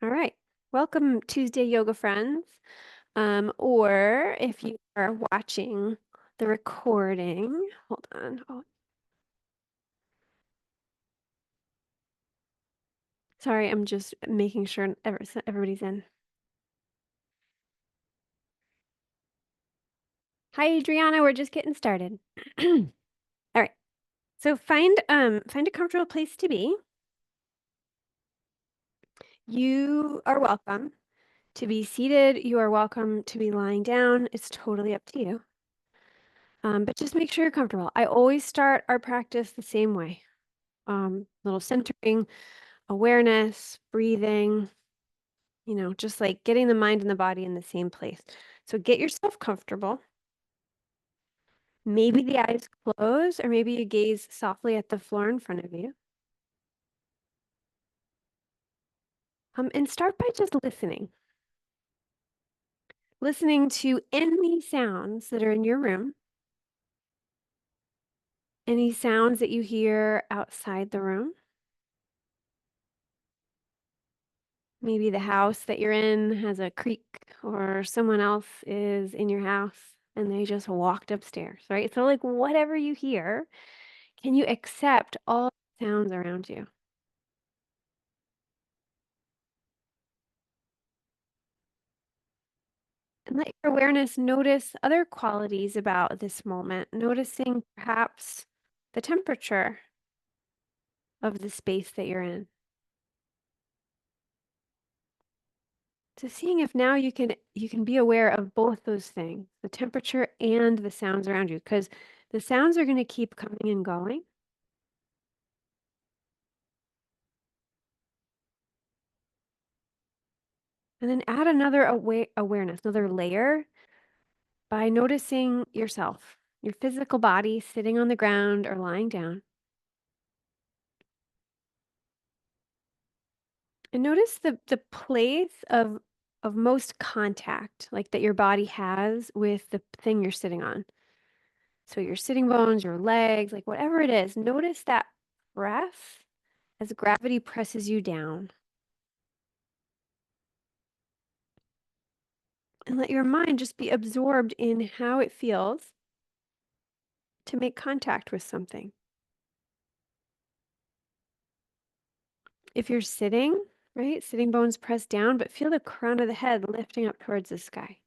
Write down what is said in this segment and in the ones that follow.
All right. Welcome, Tuesday Yoga friends. Or if you are watching the recording, hold on. Oh, sorry, I'm just making sure everybody's in. Hi, Adriana. We're just getting started. All right. So find a comfortable place to be. You are welcome to be seated. You are welcome to be lying down. It's totally up to you. But just make sure you're comfortable. I always start our practice the same way. Little centering, awareness, breathing, just like getting the mind and the body in the same place. So get yourself comfortable. Maybe the eyes close, or maybe you gaze softly at the floor in front of you. And start by just listening. Listening to any sounds that are in your room, any sounds that you hear outside the room. Maybe the house that you're in has a creak, or someone else is in your house and they just walked upstairs, right? So, like, whatever you hear, can you accept all the sounds around you? And let your awareness notice other qualities about this moment, noticing perhaps the temperature of the space that you're in. So seeing if now you can be aware of both those things, the temperature and the sounds around you, because the sounds are going to keep coming and going. And then add another awareness, another layer by noticing yourself, your physical body sitting on the ground or lying down. And notice the place of most contact, like that your body has with the thing you're sitting on. So your sitting bones, your legs, like whatever it is, notice that breath as gravity presses you down. And let your mind just be absorbed in how it feels to make contact with something. If you're sitting, right, sitting bones press down, but feel the crown of the head lifting up towards the sky.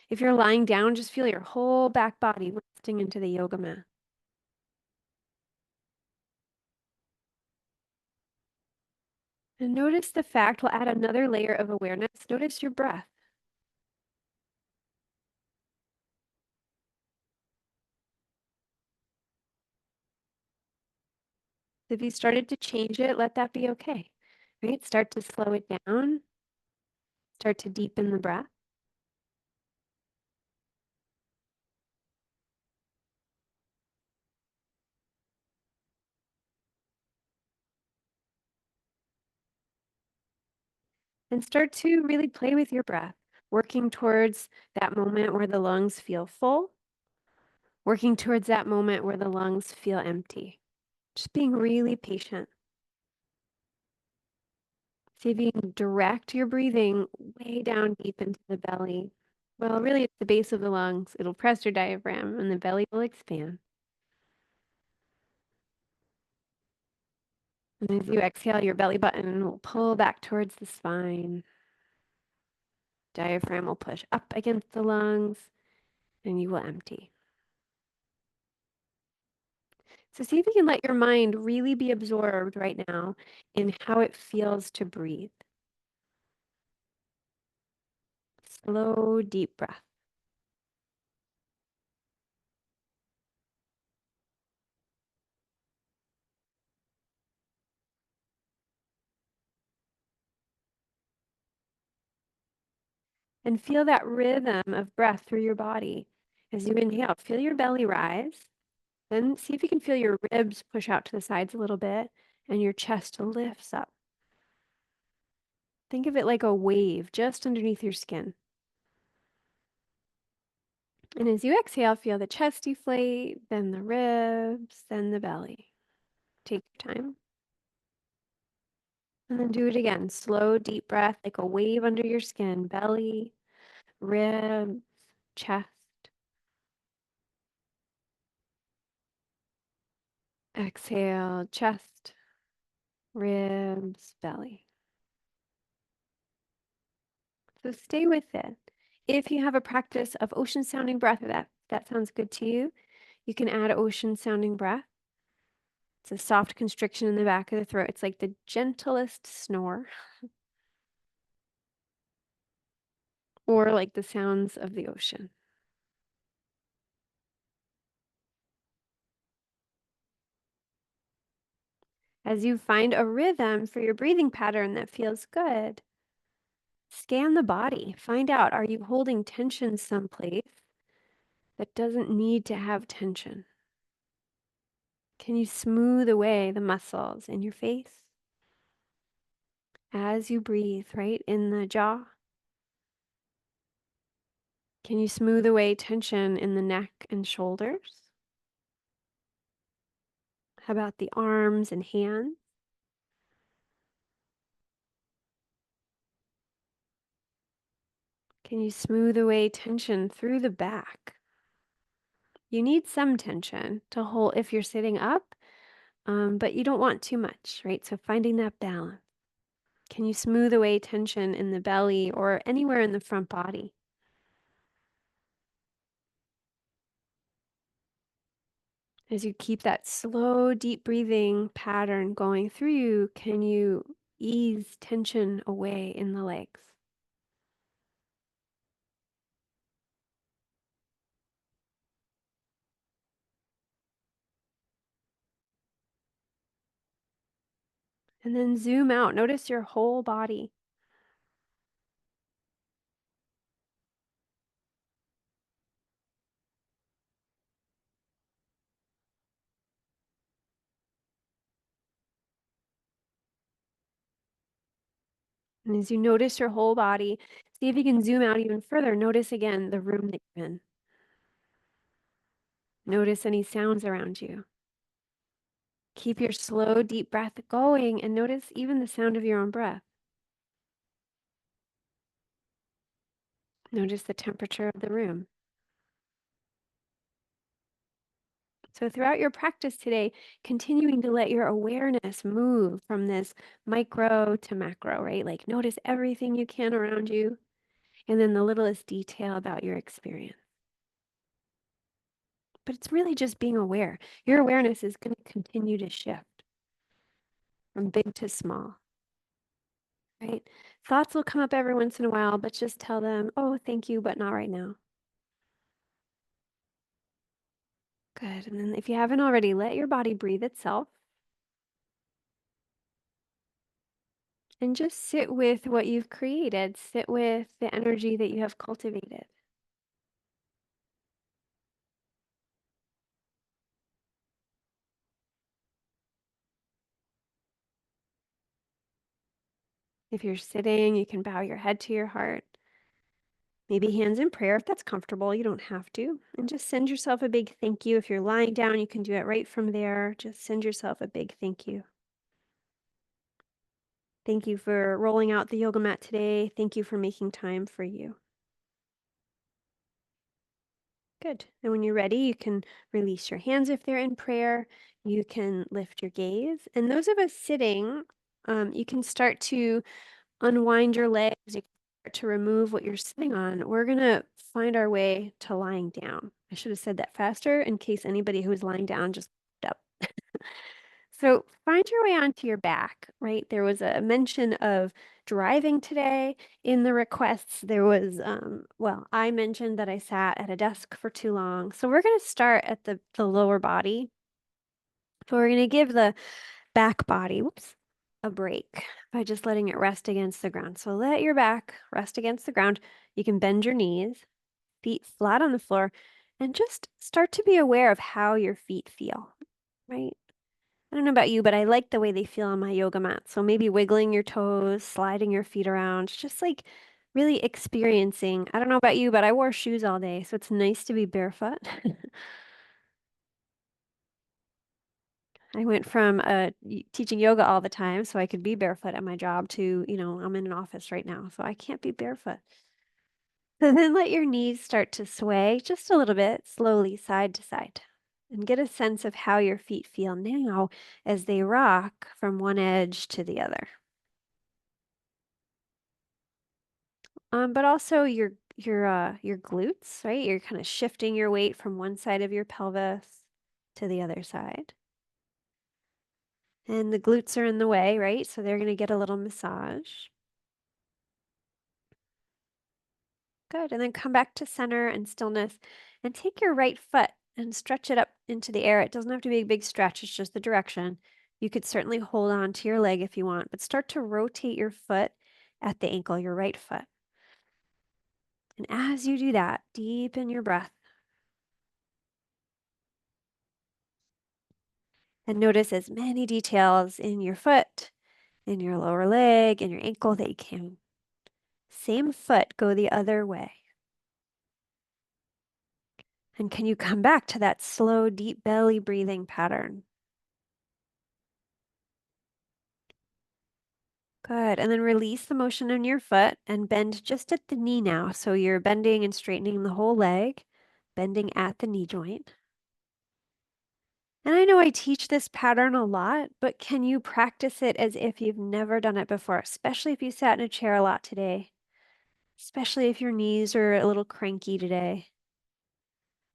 If you're lying down, just feel your whole back body lifting into the yoga mat. And notice the fact, we'll add another layer of awareness. Notice your breath. If you started to change it, let that be okay, right? Start to slow it down, start to deepen the breath. And start to really play with your breath, working towards that moment where the lungs feel full, working towards that moment where the lungs feel empty. Just being really patient. See if you can direct your breathing way down deep into the belly. Well, really, it's the base of the lungs. It'll press your diaphragm and the belly will expand. And as you exhale, your belly button will pull back towards the spine. Diaphragm will push up against the lungs and you will empty. So see if you can let your mind really be absorbed right now in how it feels to breathe. Slow, deep breath. And feel that rhythm of breath through your body. As you inhale, feel your belly rise. Then see if you can feel your ribs push out to the sides a little bit and your chest lifts up. Think of it like a wave just underneath your skin. And as you exhale, feel the chest deflate, then the ribs, then the belly. Take your time. And then do it again. Slow, deep breath, like a wave under your skin, belly, ribs, chest. Exhale, chest, ribs, belly. So stay with it. If you have a practice of ocean sounding breath, or that sounds good to you, you can add ocean sounding breath. It's a soft constriction in the back of the throat. It's like the gentlest snore, or like the sounds of the ocean. As you find a rhythm for your breathing pattern that feels good, scan the body. Find out, are you holding tension someplace that doesn't need to have tension? Can you smooth away the muscles in your face as you breathe, right in the jaw? Can you smooth away tension in the neck and shoulders? How about the arms and hands? Can you smooth away tension through the back? You need some tension to hold if you're sitting up, but you don't want too much, right? So finding that balance. Can you smooth away tension in the belly or anywhere in the front body? As you keep that slow, deep breathing pattern going through you, can you ease tension away in the legs? And then zoom out. Notice your whole body. And as you notice your whole body, see if you can zoom out even further. Notice again the room that you're in. Notice any sounds around you. Keep your slow, deep breath going and notice even the sound of your own breath. Notice the temperature of the room. So throughout your practice today, continuing to let your awareness move from this micro to macro, right? Like notice everything you can around you and then the littlest detail about your experience. But it's really just being aware. Your awareness is going to continue to shift from big to small, right? Thoughts will come up every once in a while, but just tell them, oh, thank you, but not right now. Good. And then if you haven't already, let your body breathe itself and just sit with what you've created. Sit with the energy that you have cultivated. If you're sitting, you can bow your head to your heart. Maybe hands in prayer if that's comfortable. You don't have to. And just send yourself a big thank you. If you're lying down, you can do it right from there. Just send yourself a big thank you. Thank you for rolling out the yoga mat today. Thank you for making time for you. Good. And when you're ready, you can release your hands if they're in prayer. You can lift your gaze. And those of us sitting, you can start to unwind your legs. You can start to remove what you're sitting on. We're going to find our way to lying down. I should have said that faster in case anybody who is lying down just up. So find your way onto your back, right? There was a mention of driving today in the requests. There was, well, I mentioned that I sat at a desk for too long. So we're going to start at the lower body. So we're going to give the back body, whoops, a break by just letting it rest against the ground. So let your back rest against the ground. You can bend your knees, feet flat on the floor, and just start to be aware of how your feet feel, right? I don't know about you, but I like the way they feel on my yoga mat. So maybe wiggling your toes, sliding your feet around, just like really experiencing. I don't know about you, but I wore shoes all day, so it's nice to be barefoot. I went from teaching yoga all the time so I could be barefoot at my job to, I'm in an office right now, so I can't be barefoot. So then let your knees start to sway just a little bit, slowly side to side, and get a sense of how your feet feel now as they rock from one edge to the other. But also your glutes, right? You're kind of shifting your weight from one side of your pelvis to the other side. And the glutes are in the way, right? So they're going to get a little massage. Good. And then come back to center and stillness and take your right foot and stretch it up into the air. It doesn't have to be a big stretch, it's just the direction. You could certainly hold on to your leg if you want, but start to rotate your foot at the ankle, your right foot. And as you do that, deepen your breath and notice as many details in your foot, in your lower leg, and your ankle that you can. Same foot, go the other way. And can you come back to that slow, deep belly breathing pattern? Good. And then release the motion in your foot and bend just at the knee now. So you're bending and straightening the whole leg, bending at the knee joint. And I know I teach this pattern a lot, but can you practice it as if you've never done it before, especially if you sat in a chair a lot today, especially if your knees are a little cranky today,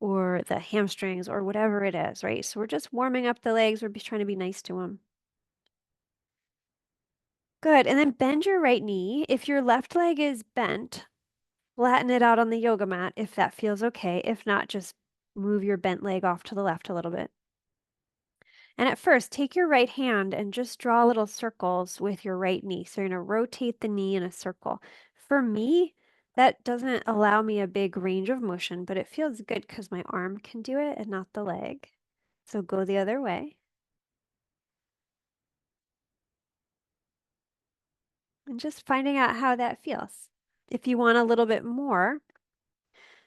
or the hamstrings, or whatever it is, right? So we're just warming up the legs. We're trying to be nice to them. Good. And then bend your right knee. If your left leg is bent, flatten it out on the yoga mat if that feels okay. If not, just move your bent leg off to the left a little bit. And at first, take your right hand and just draw little circles with your right knee. So you're going to rotate the knee in a circle. For me, that doesn't allow me a big range of motion, but it feels good because my arm can do it and not the leg. So go the other way. And just finding out how that feels. If you want a little bit more,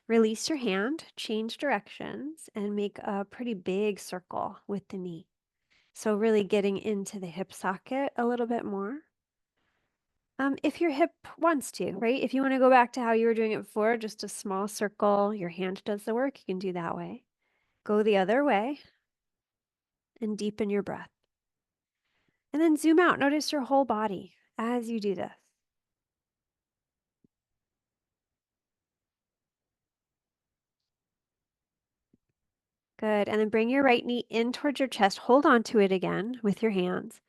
release your hand, change directions, and make a pretty big circle with the knee. So really getting into the hip socket a little bit more. If your hip wants to, right? If you want to go back to how you were doing it before, just a small circle, your hand does the work, you can do that way. Go the other way and deepen your breath. And then zoom out. Notice your whole body as you do this. Good. And then bring your right knee in towards your chest. Hold on to it again with your hands.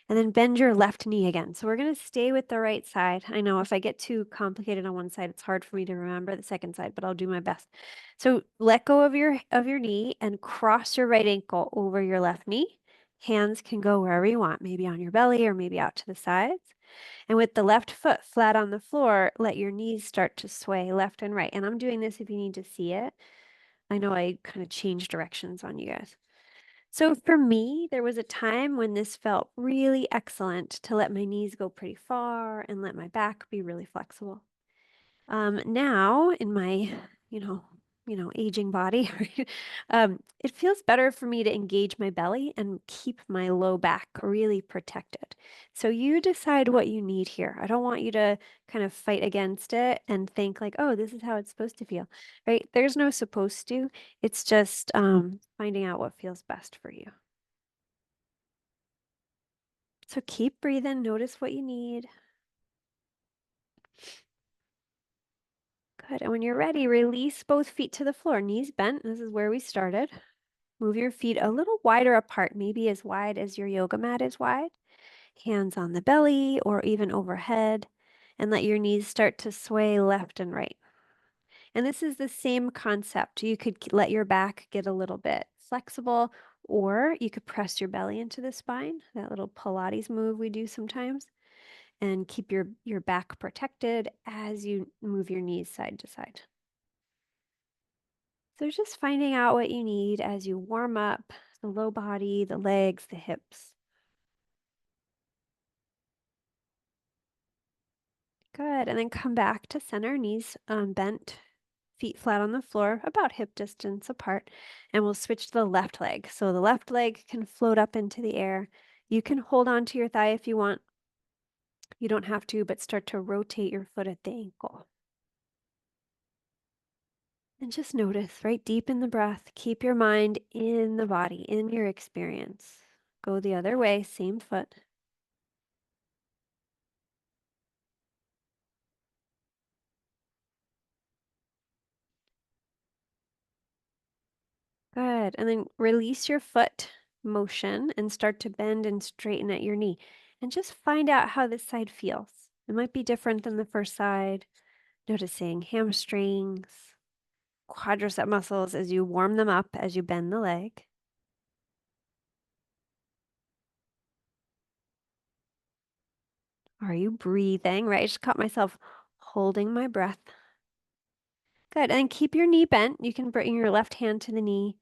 And then bend your left knee again. So we're going to stay with the right side. I know if I get too complicated on one side, it's hard for me to remember the second side, but I'll do my best. So let go of your knee and cross your right ankle over your left knee. Hands can go wherever you want, maybe on your belly or maybe out to the sides. And with the left foot flat on the floor, let your knees start to sway left and right. And I'm doing this if you need to see it. I know I kind of change directions on you guys. So for me, there was a time when this felt really excellent to let my knees go pretty far and let my back be really flexible. Now in my, you know, aging body, right, it feels better for me to engage my belly and keep my low back really protected. So you decide what you need here. I don't want you to kind of fight against it and think like, oh, this is how it's supposed to feel, right? There's no supposed to. It's just finding out what feels best for you. So keep breathing, notice what you need. Good. And when you're ready, release both feet to the floor, knees bent. This is where we started. Move your feet a little wider apart, maybe as wide as your yoga mat is wide. Hands on the belly or even overhead, and let your knees start to sway left and right. And this is the same concept. You could let your back get a little bit flexible, or you could press your belly into the spine, that little Pilates move we do sometimes, and keep your back protected as you move your knees side to side. So just finding out what you need as you warm up the low body, the legs, the hips. Good. And then come back to center, knees bent, feet flat on the floor, about hip distance apart, and we'll switch to the left leg. So the left leg can float up into the air. You can hold on to your thigh if you want. You don't have to, but start to rotate your foot at the ankle. And just notice, right deep in the breath, keep your mind in the body, in your experience. Go the other way, same foot. Good. And then release your foot motion and start to bend and straighten at your knee. And just find out how this side feels. It might be different than the first side. Noticing hamstrings, quadricep muscles as you warm them up as you bend the leg. Are you breathing? Right? I just caught myself holding my breath. Good. And then keep your knee bent. You can bring your left hand to the knee.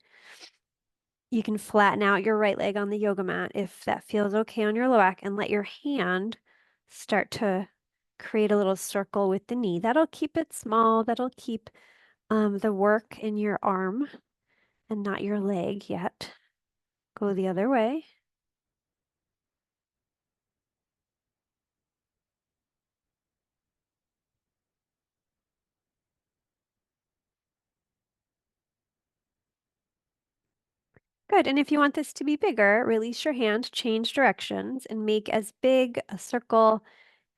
You can flatten out your right leg on the yoga mat if that feels okay on your low back, and let your hand start to create a little circle with the knee. That'll keep it small. That'll keep the work in your arm and not your leg yet. Go the other way. Good. And if you want this to be bigger, release your hand, change directions, and make as big a circle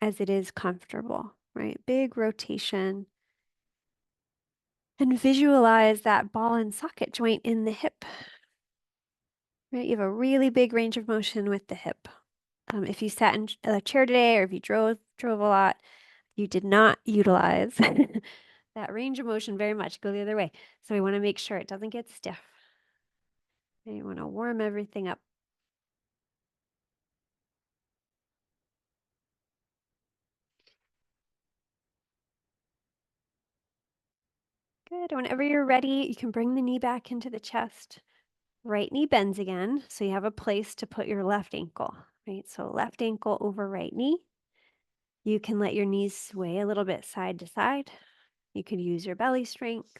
as it is comfortable, right? Big rotation. And visualize that ball and socket joint in the hip, right? You have a really big range of motion with the hip. If you sat in a chair today or if you drove a lot, you did not utilize that range of motion very much. Go the other way. So we want to make sure it doesn't get stiff. And you want to warm everything up. Good. Whenever you're ready, you can bring the knee back into the chest. Right knee bends again, so you have a place to put your left ankle, right? So left ankle over right knee. You can let your knees sway a little bit side to side. You could use your belly strength,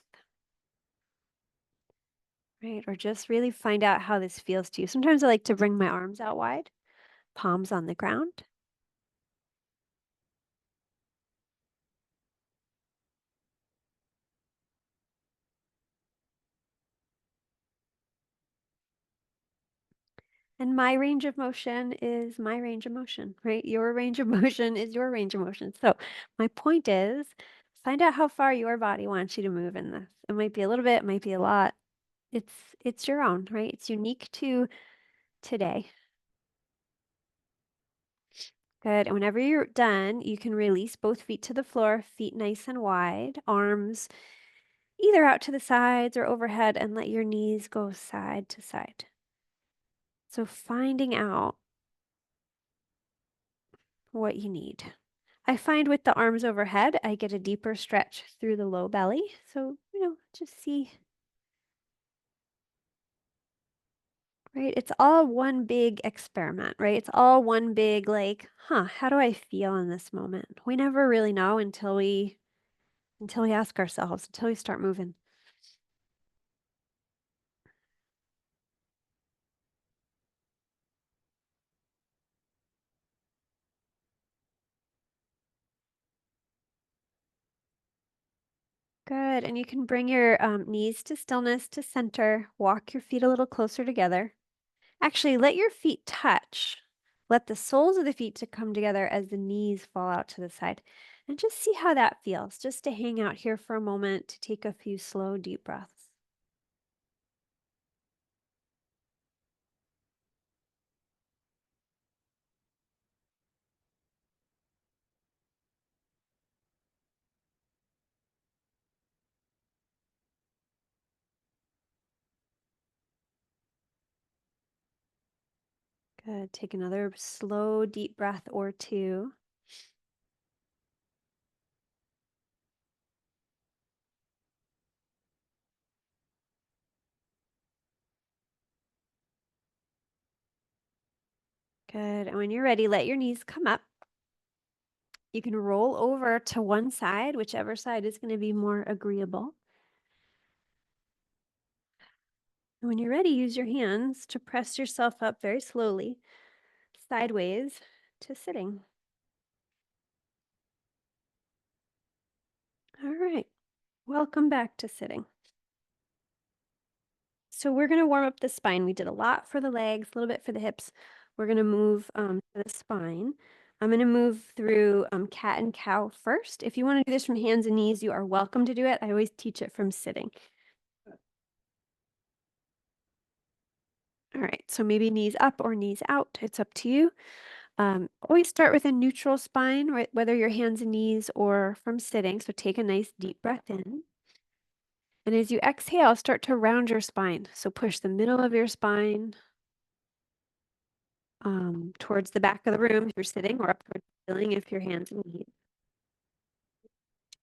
right? Or just really find out how this feels to you. Sometimes I like to bring my arms out wide, palms on the ground. And my range of motion is my range of motion, right? Your range of motion is your range of motion. So my point is, find out how far your body wants you to move in this. It might be a little bit, it might be a lot. It's your own, right? It's unique to today. Good. And whenever you're done, you can release both feet to the floor, feet nice and wide, arms either out to the sides or overhead, and let your knees go side to side. So finding out what you need. I find with the arms overhead, I get a deeper stretch through the low belly. So, just see, right? It's all one big experiment, right? It's all one big, like, how do I feel in this moment? We never really know until we ask ourselves, until we start moving. Good. And you can bring your knees to stillness, to center. Walk your feet a little closer together. Actually, let your feet touch. Let the soles of the feet to come together as the knees fall out to the side. And just see how that feels. Just to hang out here for a moment, to take a few slow, deep breaths. Good. Take another slow, deep breath or two. Good. And when you're ready, let your knees come up. You can roll over to one side, whichever side is going to be more agreeable. And when you're ready, use your hands to press yourself up very slowly, sideways to sitting. All right. Welcome back to sitting. So we're going to warm up the spine. We did a lot for the legs, a little bit for the hips. We're going to move to the spine. I'm going to move through cat and cow first. If you want to do this from hands and knees, you are welcome to do it. I always teach it from sitting. All right, so maybe knees up or knees out. It's up to you. Always start with a neutral spine, right? Whether your hands and knees or from sitting. So take a nice deep breath in. And as you exhale, start to round your spine. So push the middle of your spine towards the back of the room if you're sitting, or up towards the ceiling if your hands and knees.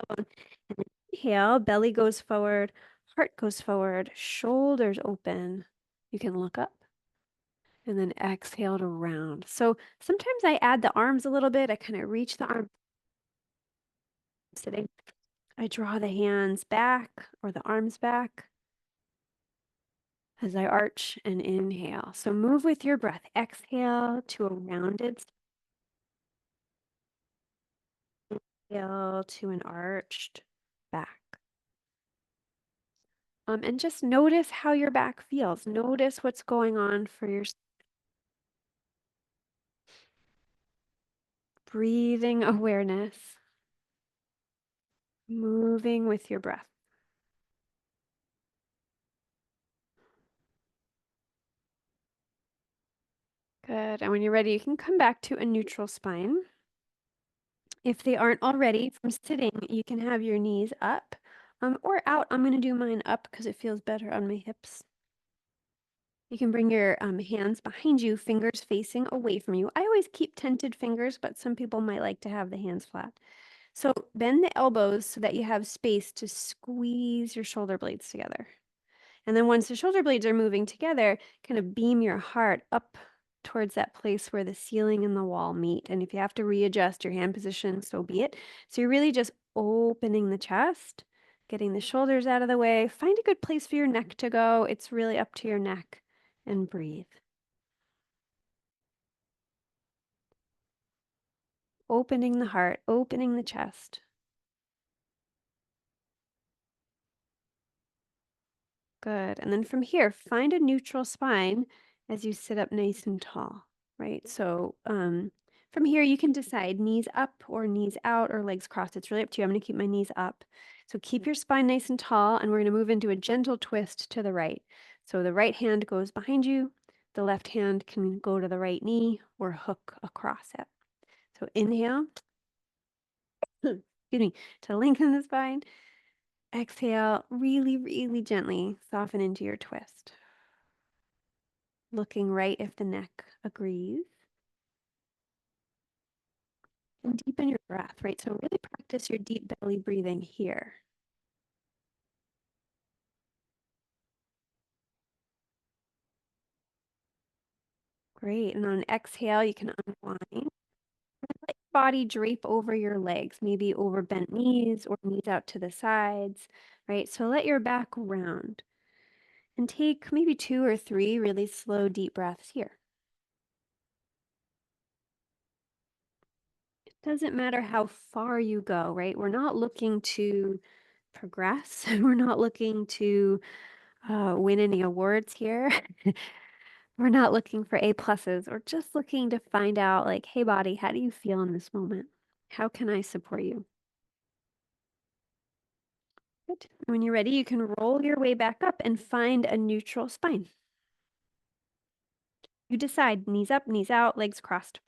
And then inhale, belly goes forward, heart goes forward, shoulders open. You can look up. And then exhale to round. So sometimes I add the arms a little bit. I kind of reach the arm sitting. I draw the hands back or the arms back as I arch and inhale. So move with your breath. Exhale to a rounded, inhale to an arched back. And just notice how your back feels. Notice what's going on for your breathing awareness, moving with your breath. Good. And when you're ready, you can come back to a neutral spine. If they aren't already from sitting, you can have your knees up or out. I'm going to do mine up because it feels better on my hips. You can bring your hands behind you, fingers facing away from you. I always keep tented fingers, but some people might like to have the hands flat. So bend the elbows so that you have space to squeeze your shoulder blades together. And then once the shoulder blades are moving together, kind of beam your heart up towards that place where the ceiling and the wall meet. And if you have to readjust your hand position, so be it. So you're really just opening the chest, getting the shoulders out of the way. Find a good place for your neck to go. It's really up to your neck, and breathe. Opening the heart, opening the chest. Good. And then from here, find a neutral spine as you sit up nice and tall, right? So from here, you can decide knees up or knees out or legs crossed. It's really up to you. I'm going to keep my knees up. So keep your spine nice and tall, and we're going to move into a gentle twist to the right. So the right hand goes behind you. The left hand can go to the right knee or hook across it. So inhale, excuse me, to lengthen the spine. Exhale, really, really gently soften into your twist. Looking right if the neck agrees. And deepen your breath, right? So really practice your deep belly breathing here. Great. And on exhale, you can unwind. Let your body drape over your legs, maybe over bent knees or knees out to the sides, right? So let your back round. And take maybe 2 or 3 really slow, deep breaths here. It doesn't matter how far you go, right? We're not looking to progress. We're not looking to win any awards here. We're not looking for A pluses. We're just looking to find out, like, hey, body, how do you feel in this moment? How can I support you? Good. When you're ready, you can roll your way back up and find a neutral spine. You decide knees up, knees out, legs crossed.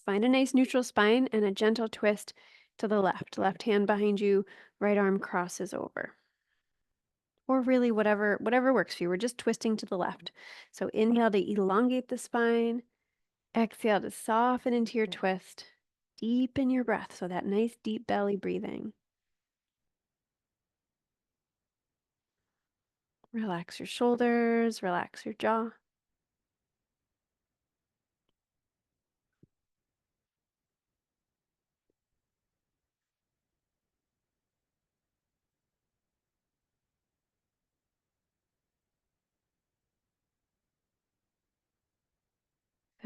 Find a nice neutral spine and a gentle twist to the left. Left hand behind you, right arm crosses over. Or really whatever works for you. We're just twisting to the left. So inhale to elongate the spine. Exhale to soften into your twist. Deepen your breath, so that nice deep belly breathing. Relax your shoulders, relax your jaw.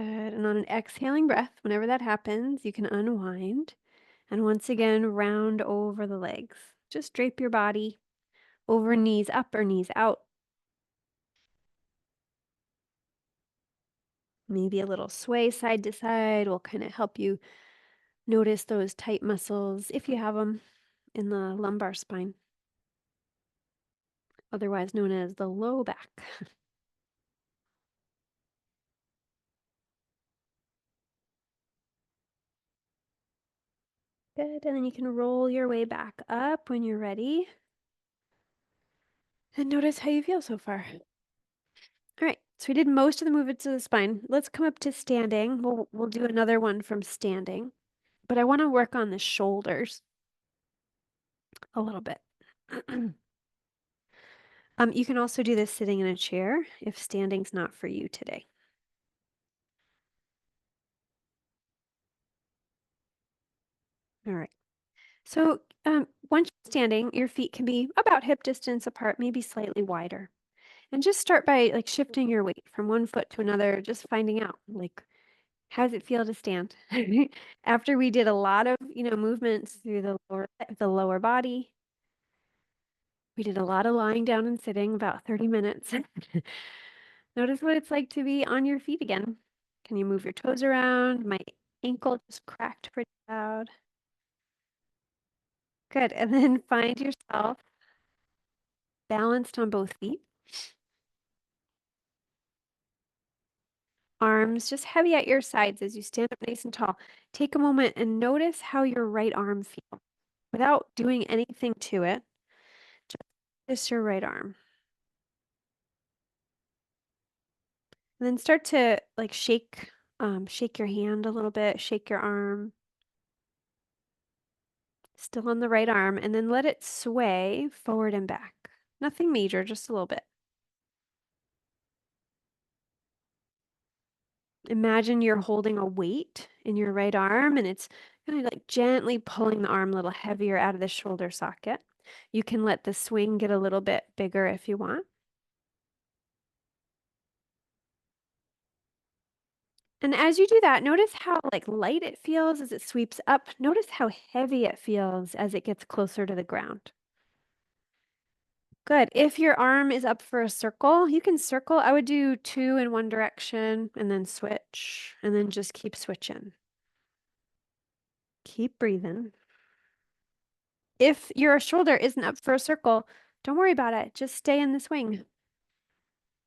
Good. And on an exhaling breath, whenever that happens, you can unwind and once again round over the legs. Just drape your body over, knees up or knees out. Maybe a little sway side to side will kind of help you notice those tight muscles, if you have them, in the lumbar spine, otherwise known as the low back. Good. And then you can roll your way back up when you're ready. And notice how you feel so far. All right. So we did most of the movements of the spine. Let's come up to standing. We'll do another one from standing. But I want to work on the shoulders a little bit. You can also do this sitting in a chair if standing's not for you today. All right. So once you're standing, your feet can be about hip distance apart, maybe slightly wider. And just start by like shifting your weight from one foot to another, just finding out like how does it feel to stand? After we did a lot of, movements through the lower body, we did a lot of lying down and sitting, about 30 minutes. Notice what it's like to be on your feet again. Can you move your toes around? My ankle just cracked pretty loud. Good. And then find yourself balanced on both feet. Arms just heavy at your sides as you stand up nice and tall. Take a moment and notice how your right arm feels without doing anything to it. Just your right arm. And then start to like shake your hand a little bit, shake your arm. Still on the right arm, and then let it sway forward and back. Nothing major, just a little bit. Imagine you're holding a weight in your right arm and it's kind of like gently pulling the arm a little heavier out of the shoulder socket. You can let the swing get a little bit bigger if you want. And as you do that, notice how like light it feels as it sweeps up. Notice how heavy it feels as it gets closer to the ground. Good. If your arm is up for a circle, you can circle. I would do 2 in one direction and then switch and then just keep switching. Keep breathing. If your shoulder isn't up for a circle, don't worry about it. Just stay in the swing.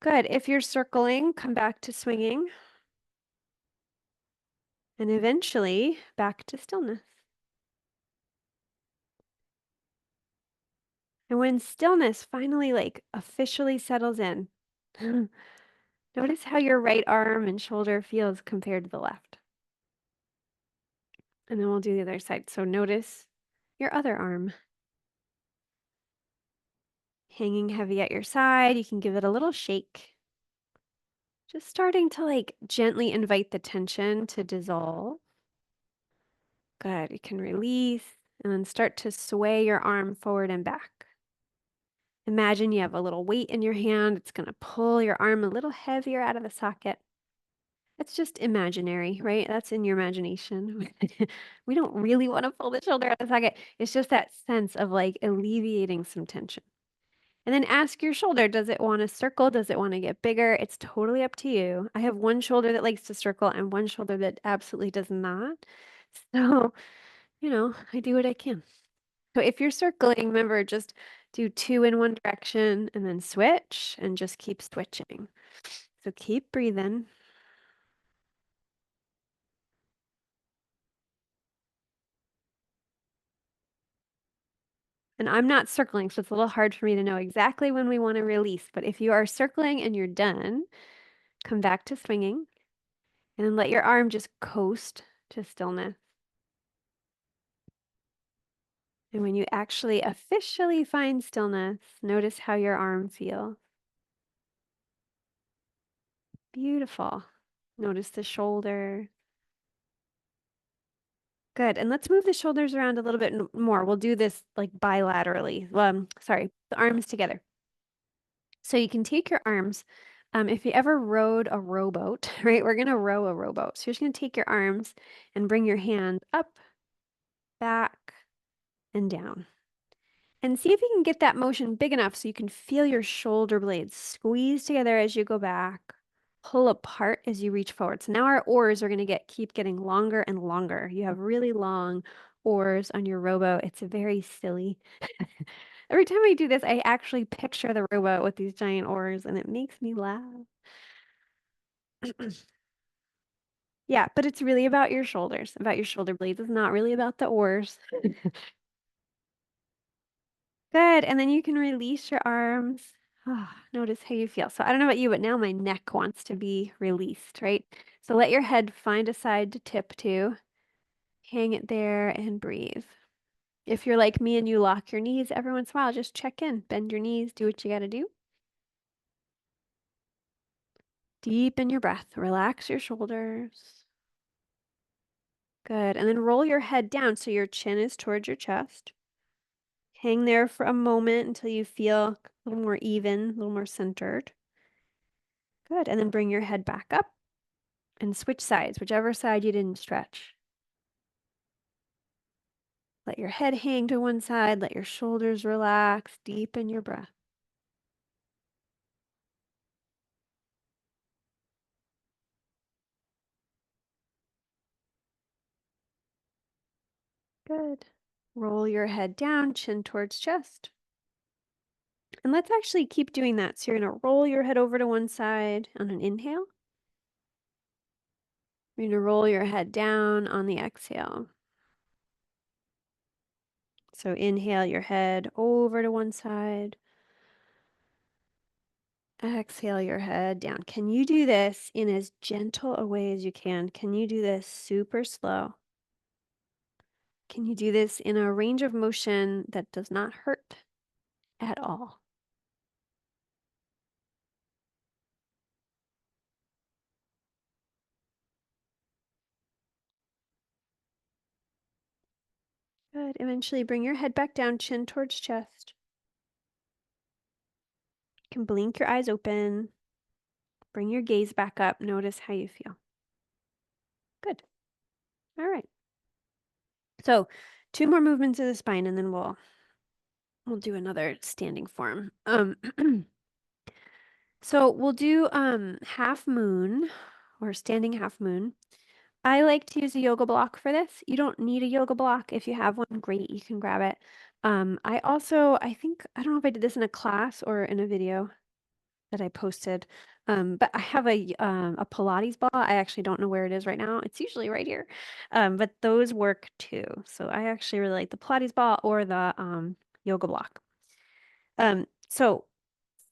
Good. If you're circling, come back to swinging. And eventually back to stillness. And when stillness finally like officially settles in, notice how your right arm and shoulder feels compared to the left. And then we'll do the other side. So notice your other arm. Hanging heavy at your side, you can give it a little shake. Just starting to like gently invite the tension to dissolve. Good. You can release and then start to sway your arm forward and back. Imagine you have a little weight in your hand. It's going to pull your arm a little heavier out of the socket. It's just imaginary, right? That's in your imagination. We don't really want to pull the shoulder out of the socket. It's just that sense of like alleviating some tension. And then ask your shoulder, does it want to circle? Does it want to get bigger? It's totally up to you. I have one shoulder that likes to circle and one shoulder that absolutely does not. So, I do what I can. So if you're circling, remember, just do 2 in one direction and then switch and just keep switching. So keep breathing. And I'm not circling, so it's a little hard for me to know exactly when we want to release. But if you are circling and you're done, come back to swinging and then let your arm just coast to stillness. And when you actually officially find stillness, notice how your arm feels. Beautiful. Notice the shoulder. Good. And let's move the shoulders around a little bit more. We'll do this like bilaterally. The arms together. So you can take your arms If you ever rowed a rowboat, right, we're going to row a rowboat. So you're just going to take your arms and bring your hand up, back, and down. And see if you can get that motion big enough so you can feel your shoulder blades squeeze together as you go back, pull apart as you reach forward. So now our oars are going to keep getting longer and longer. You have really long oars on your rowboat. It's very silly. Every time I do this, I actually picture the rowboat with these giant oars, and it makes me laugh. Yeah, but it's really about your shoulders, about your shoulder blades. It's not really about the oars. Good. And then you can release your arms. Ah, notice how you feel. So I don't know about you, but now my neck wants to be released, right? So let your head find a side to tip to. Hang it there and breathe. If you're like me and you lock your knees every once in a while, just check in, bend your knees, do what you got to do. Deepen your breath, relax your shoulders. Good. And then roll your head down so your chin is towards your chest. Hang there for a moment until you feel a little more even, a little more centered. Good. And then bring your head back up and switch sides, whichever side you didn't stretch. Let your head hang to one side, let your shoulders relax, deepen your breath. Good. Roll your head down, chin towards chest. And let's actually keep doing that. So you're going to roll your head over to one side on an inhale. You're going to roll your head down on the exhale. So inhale your head over to one side. Exhale your head down. Can you do this in as gentle a way as you can? Can you do this super slow? Can you do this in a range of motion that does not hurt at all? Good. Eventually bring your head back down, chin towards chest. You can blink your eyes open. Bring your gaze back up. Notice how you feel. Good. All right. So 2 more movements of the spine and then we'll do another standing form. So we'll do half moon or standing half moon. I like to use a yoga block for this. You don't need a yoga block. If you have one, great, you can grab it. I think, I don't know if I did this in a class or in a video that I posted, but I have a Pilates ball. I actually don't know where it is right now. It's usually right here, but those work too. So I actually really like the Pilates ball or the yoga block. So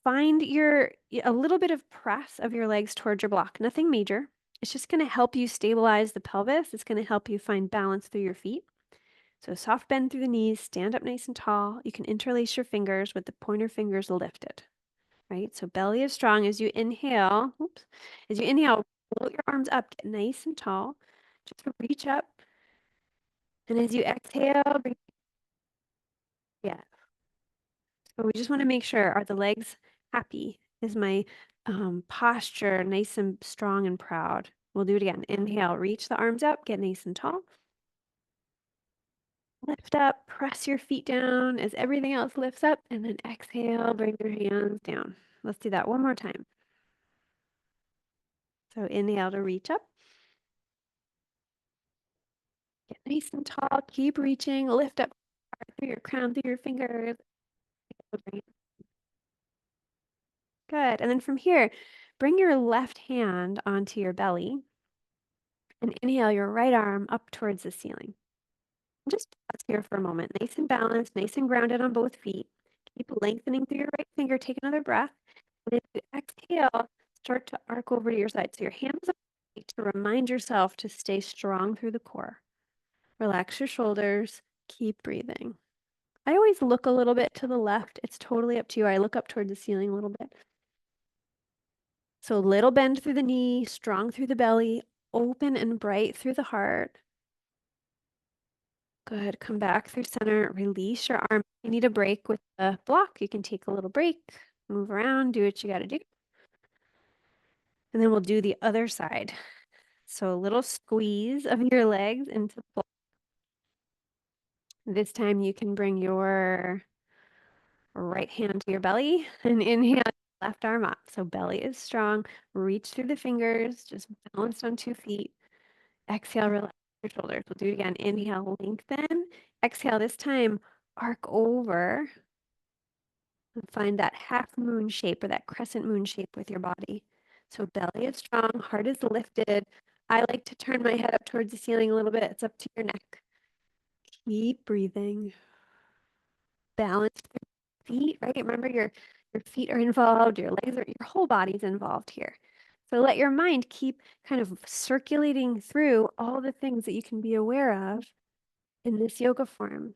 find a little bit of press of your legs towards your block. Nothing major. It's just going to help you stabilize the pelvis. It's going to help you find balance through your feet. So soft bend through the knees, stand up nice and tall. You can interlace your fingers with the pointer fingers lifted, right? So belly is strong as you inhale. Oops. As you inhale, float your arms up, get nice and tall. Just reach up. And as you exhale, bring, yeah. So we just want to make sure, are the legs happy? Is my posture nice and strong and proud? We'll do it again. Inhale, reach the arms up, get nice and tall. Lift up, press your feet down as everything else lifts up, and then exhale, bring your hands down. Let's do that one more time. So inhale to reach up. Get nice and tall, keep reaching, lift up through your crown, through your fingers. Good. And then from here, bring your left hand onto your belly and inhale your right arm up towards the ceiling. Just pause here for a moment. Nice and balanced, nice and grounded on both feet. Keep lengthening through your right finger. Take another breath. And as you exhale, start to arc over to your side. So your hands are to remind yourself to stay strong through the core. Relax your shoulders. Keep breathing. I always look a little bit to the left. It's totally up to you. I look up toward the ceiling a little bit. So a little bend through the knee, strong through the belly, open and bright through the heart. Good. Come back through center. Release your arm. If you need a break with the block, you can take a little break, move around, do what you got to do. And then we'll do the other side. So a little squeeze of your legs into both. This time you can bring your right hand to your belly and inhale, left arm up. So belly is strong. Reach through the fingers, just balanced on 2 feet. Exhale, relax your shoulders. We'll do it again. Inhale, lengthen. Exhale, this time arc over and find that half moon shape or that crescent moon shape with your body. So belly is strong, heart is lifted. I like to turn my head up towards the ceiling a little bit. It's up to your neck. Keep breathing. Balance your feet, right? Remember your feet are involved, your legs are, your whole body's involved here. So let your mind keep kind of circulating through all the things that you can be aware of in this yoga form.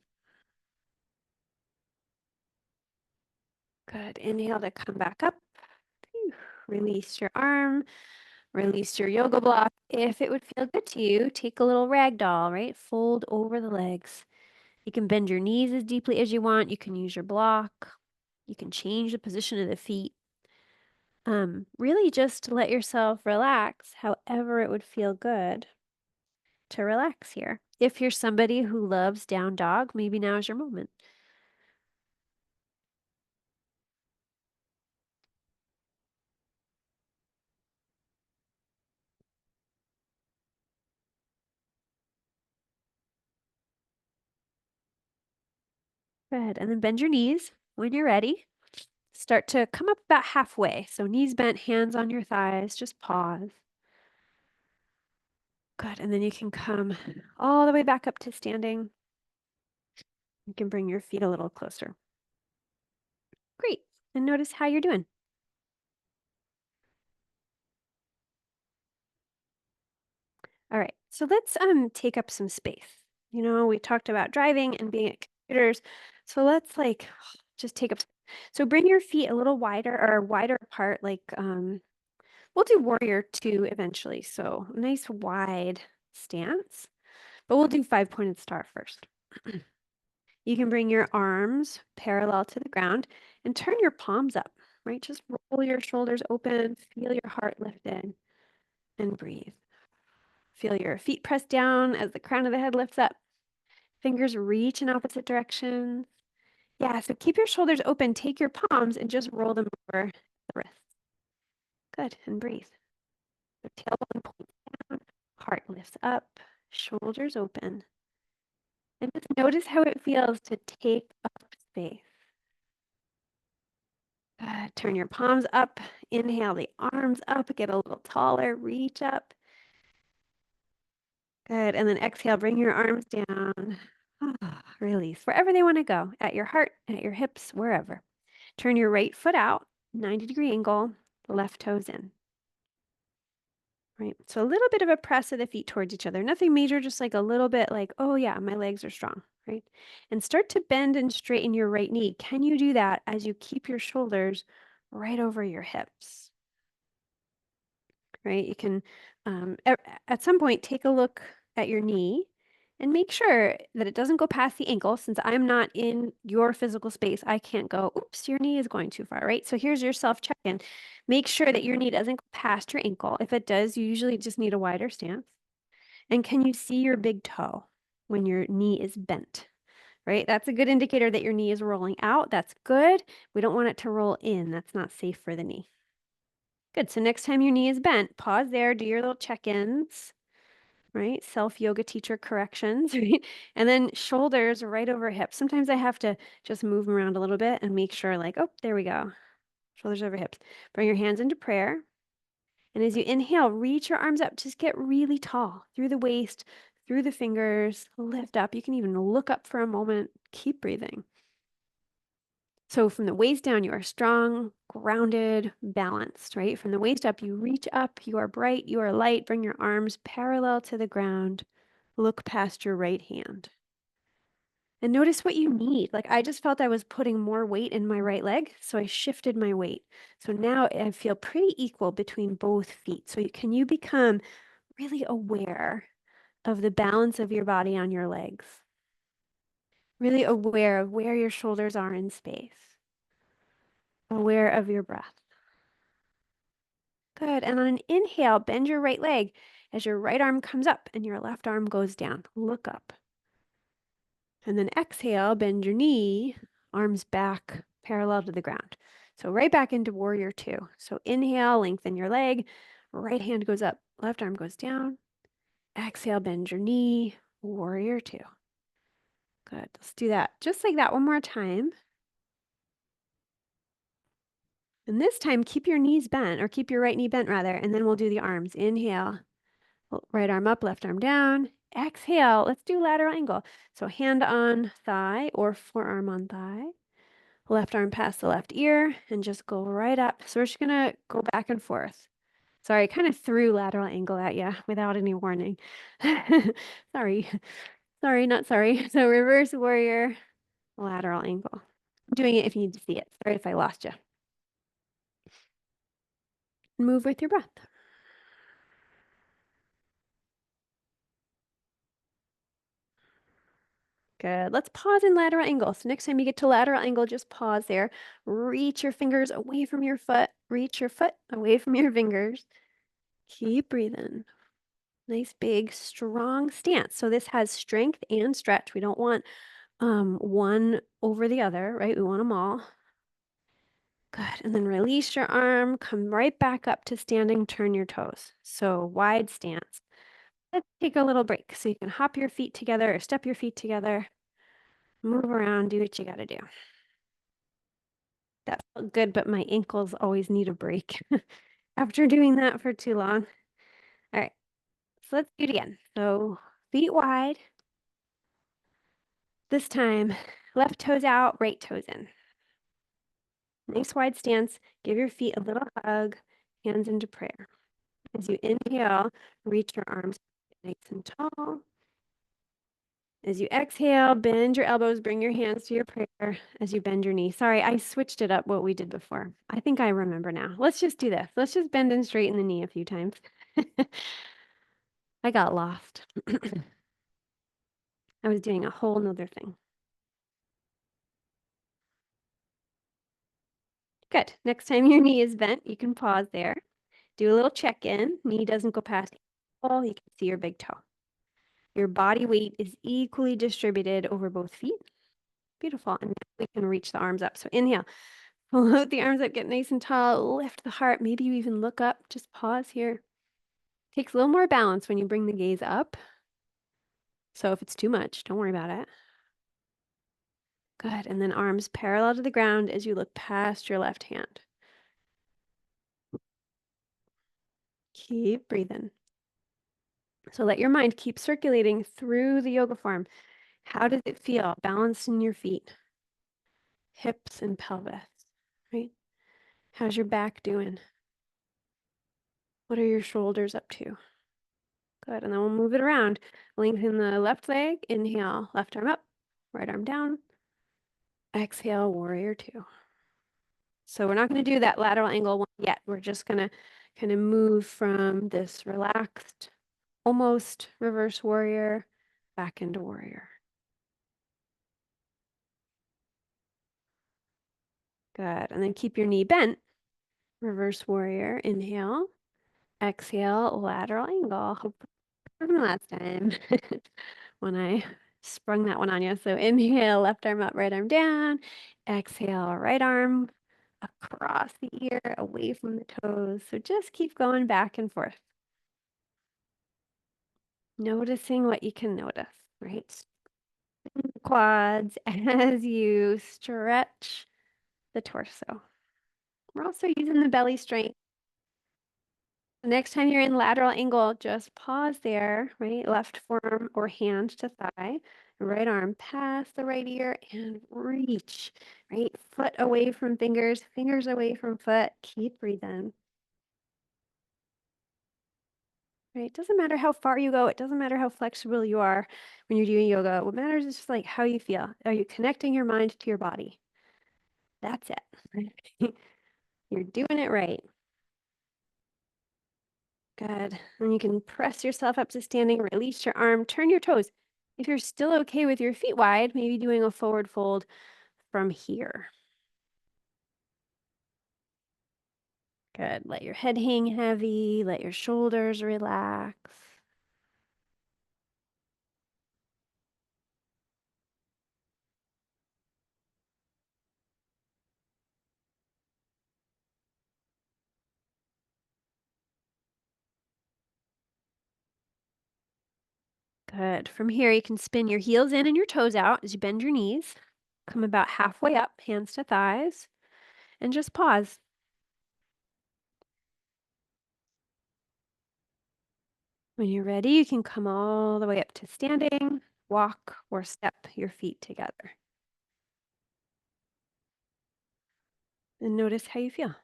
Good. Inhale to come back up. Release your arm. Release your yoga block. If it would feel good to you, take a little rag doll, right? Fold over the legs. You can bend your knees as deeply as you want. You can use your block. You can change the position of the feet. Really just let yourself relax however it would feel good to relax here. If you're somebody who loves down dog, maybe now is your moment. Good. And then bend your knees when you're ready. Start to come up about halfway. So knees bent, hands on your thighs. Just pause. Good. And then you can come all the way back up to standing. You can bring your feet a little closer. Great. And notice how you're doing. All right. So let's take up some space. You know, we talked about driving and being at computers. So let's like just take up. So bring your feet a little wider or wider apart, like we'll do warrior 2 eventually. So nice wide stance, but we'll do 5-pointed star first. You can bring your arms parallel to the ground and turn your palms up, right? Just roll your shoulders open, feel your heart lifted, and breathe. Feel your feet press down as the crown of the head lifts up. Fingers reach in opposite directions. Yeah, so keep your shoulders open. Take your palms and just roll them over the wrists. Good, and breathe. So tailbone points down, heart lifts up, shoulders open. And just notice how it feels to take up space. Turn your palms up. Inhale the arms up. Get a little taller. Reach up. Good. And then exhale. Bring your arms down. Release wherever they want to go. At your heart, at your hips, wherever. Turn your right foot out. 90-degree angle. Left toes in. Right. So a little bit of a press of the feet towards each other. Nothing major, just like a little bit like, oh yeah, my legs are strong. Right. And start to bend and straighten your right knee. Can you do that as you keep your shoulders right over your hips? Right? You can, at some point, take a look at your knee and make sure that it doesn't go past the ankle. Since I'm not in your physical space, I can't go, oops, your knee is going too far, right? So here's your self check-in. Make sure that your knee doesn't go past your ankle. If it does, you usually just need a wider stance. And can you see your big toe when your knee is bent? Right? That's a good indicator that your knee is rolling out. That's good. We don't want it to roll in. That's not safe for the knee. Good. So next time your knee is bent, pause there, do your little check-ins, right? Self yoga teacher corrections, right? And then shoulders right over hips. Sometimes I have to just move them around a little bit and make sure like, oh, there we go. Shoulders over hips. Bring your hands into prayer. And as you inhale, reach your arms up. Just get really tall through the waist, through the fingers, lift up. You can even look up for a moment. Keep breathing. So from the waist down, you are strong, grounded, balanced, right? From the waist up, you reach up, you are bright, you are light. Bring your arms parallel to the ground. Look past your right hand. And notice what you need. Like I just felt I was putting more weight in my right leg, so I shifted my weight. So now I feel pretty equal between both feet. So can you become really aware of the balance of your body on your legs? Really aware of where your shoulders are in space. Aware of your breath. Good. And on an inhale, bend your right leg as your right arm comes up and your left arm goes down. Look up. And then exhale, bend your knee, arms back parallel to the ground. So right back into warrior two. So inhale, lengthen your leg, right hand goes up, left arm goes down. Exhale, bend your knee, warrior two. Good. Let's do that just like that one more time. And this time, keep your knees bent, or keep your right knee bent rather, and then we'll do the arms. Inhale, right arm up, left arm down. Exhale, let's do lateral angle. So hand on thigh or forearm on thigh. Left arm past the left ear and just go right up. So we're just gonna go back and forth. Sorry, I kind of threw lateral angle at you without any warning. Sorry, sorry, not sorry. So reverse warrior, lateral angle. I'm doing it if you need to see it. Sorry if I lost you. Move with your breath. Good. Let's pause in lateral angle. So next time you get to lateral angle, just pause there. Reach your fingers away from your foot. Reach your foot away from your fingers. Keep breathing. Nice, big, strong stance. So this has strength and stretch. We don't want one over the other, right? We want them all. Good. And then release your arm. Come right back up to standing. Turn your toes. So wide stance. Let's take a little break. So you can hop your feet together or step your feet together. Move around. Do what you got to do. That felt good, but my ankles always need a break after doing that for too long. All right. So let's do it again. So feet wide. This time, left toes out, right toes in. Nice wide stance. Give your feet a little hug, hands into prayer. As you inhale, reach your arms nice and tall. As you exhale, bend your elbows, bring your hands to your prayer as you bend your knee. Sorry, I switched it up what we did before. I think I remember now. Let's just do this. Let's just bend and straighten the knee a few times. I got lost. I was doing a whole nother thing. Good. Next time your knee is bent, you can pause there. Do a little check-in. Knee doesn't go past ankle. You can see your big toe. Your body weight is equally distributed over both feet. Beautiful. And now we can reach the arms up. So inhale, float the arms up, get nice and tall, lift the heart. Maybe you even look up. Just pause here. Takes a little more balance when you bring the gaze up. So if it's too much, don't worry about it. Good. And then arms parallel to the ground as you look past your left hand. Keep breathing. So let your mind keep circulating through the yoga form. How does it feel? Balance in your feet, hips and pelvis, right? How's your back doing? What are your shoulders up to? Good. And then we'll move it around. Lengthen the left leg. Inhale, left arm up, right arm down. Exhale, warrior two. So we're not going to do that lateral angle one yet. We're just going to kind of move from this relaxed, almost reverse warrior back into warrior. Good. And then keep your knee bent. Reverse warrior. Inhale. Exhale, lateral angle. Hopefully from last time when I sprung that one on you. So inhale, left arm up, right arm down. Exhale, right arm across the ear, away from the toes. So just keep going back and forth. Noticing what you can notice, right? Quads as you stretch the torso. We're also using the belly strength. The next time you're in lateral angle, just pause there, right? Left forearm or hand to thigh, right arm past the right ear and reach, right? Foot away from fingers, fingers away from foot. Keep breathing. Right? It doesn't matter how far you go. It doesn't matter how flexible you are when you're doing yoga. What matters is just like how you feel. Are you connecting your mind to your body? That's it. You're doing it right. Good. And you can press yourself up to standing, release your arm, turn your toes. If you're still okay with your feet wide, maybe doing a forward fold from here. Good. Let your head hang heavy. Let your shoulders relax. Good. From here, you can spin your heels in and your toes out as you bend your knees. Come about halfway up, hands to thighs, and just pause. When you're ready, you can come all the way up to standing, walk, or step your feet together. And notice how you feel.